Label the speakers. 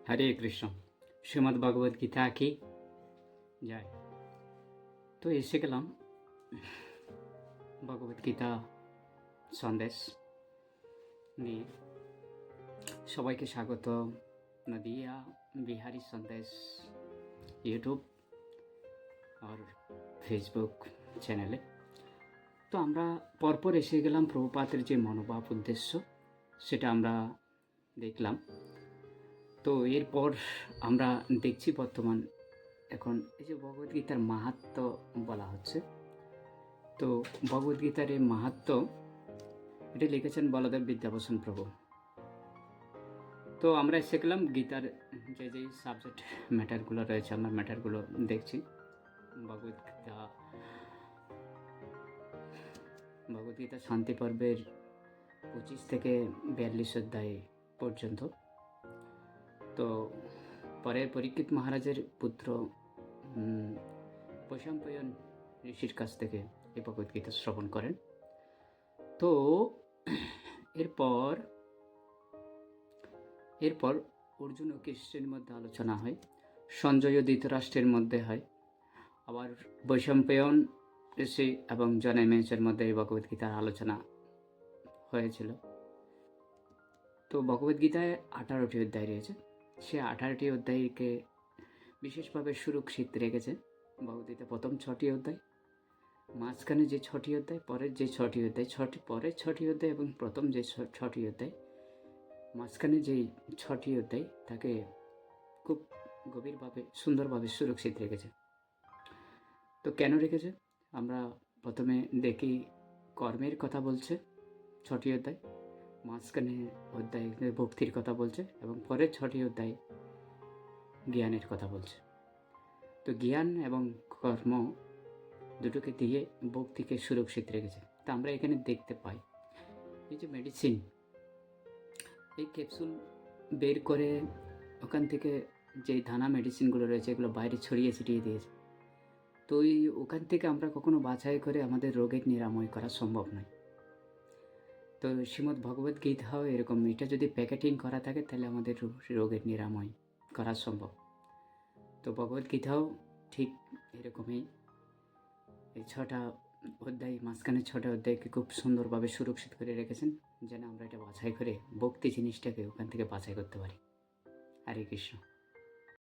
Speaker 1: হরে কৃষ্ণ। শ্রীমদ্ ভগবদ গীতা কি যায়। তো এসে গেলাম ভগবদ গীতা সন্দেশ নিয়ে। সবাইকে স্বাগত নদিয়া বিহারি সন্দেশ ইউটিউব আর ফেসবুক চ্যানেলে। তো আমরা পরপর এসে গেলাম প্রভুপাদের যে মনোভাব উদ্দেশ্য সেটা আমরা দেখলাম। তো এরপর আমরা দেখছি বর্তমান এখন এই যে ভগবদ্গীতার মাহাত্ম্য বলা হচ্ছে। তো ভগবদ্গীতার এই মাহাত্ম্য এটি লিখেছেন বলদেব বিদ্যাভূষণ প্রভু। তো আমরা শিখলাম গীতার যে যে সাবজেক্ট ম্যাটারগুলো রয়েছে, আমরা ম্যাটারগুলো দেখছি। ভগবদ্গীতা শান্তি পর্বের 25 থেকে 42 অধ্যায় পর্যন্ত। তো পরে পরীক্ষিত মহারাজের পুত্র বৈশম্পায়ন ঋষির কাছ থেকে এই ভগবদ্গীতা শ্রবণ করেন। তো এরপর অর্জুন ও কৃষ্ণের মধ্যে আলোচনা হয়, সঞ্জয় ও ধৃতরাষ্ট্রের মধ্যে হয়, আবার বৈশম্পায়ন ঋষি এবং জনমেজয়ের মধ্যে এই ভগবদ্গীতার আলোচনা হয়েছিল। তো ভগবদ্গীতায় 18টি অধ্যায় রয়েছে। সে 18টি অধ্যায়কে বিশেষভাবে সুরক্ষিত রেখেছে। ভগবদ্গীতা প্রথম 6টি অধ্যায়, মাঝখানে যে 6টি অধ্যায়, পরের যে 6টি অধ্যায়, পরের 6টি অধ্যায় এবং প্রথম যে 6টি অধ্যায়, মাঝখানে যেই 6টি অধ্যায় তাকে খুব গভীরভাবে সুন্দরভাবে সুরক্ষিত রেখেছে। তো কেন রেখেছে আমরা প্রথমে দেখি। কর্মের কথা বলছে 6টি অধ্যায়, মাঝখানে অধ্যায় ভক্তির কথা বলছে এবং পরের 6টি অধ্যায় জ্ঞানের কথা বলছে। তো জ্ঞান এবং কর্ম দুটোকে দিয়ে ভক্তিকে সুরক্ষিত রেখেছে। তা আমরা এখানে দেখতে পাই এই যে মেডিসিন, এই ক্যাপসুল বের করে ওখান থেকে যে দানা মেডিসিনগুলো রয়েছে এগুলো বাইরে ছড়িয়ে ছিটিয়ে দিয়েছে। তো ওখান থেকে আমরা কখনো বাছাই করে আমাদের রোগের নিরাময় করা সম্ভব নয়। তো শ্রীমদ্ ভগবদ গীতাও এরকম, এটা যদি প্যাকেটিং করা থাকে তাহলে আমাদের রোগের নিরাময় করা সম্ভব। তো ভগবদ গীতাও ঠিক এরকমই, এই 6টা অধ্যায়, মাঝখানে 6টা অধ্যায়কে খুব সুন্দরভাবে সুরক্ষিত করে রেখেছেন যেন আমরা এটা বাছাই করে ভক্তি জিনিসটাকে ওখান থেকে বাছাই করতে পারি। হরে কৃষ্ণ।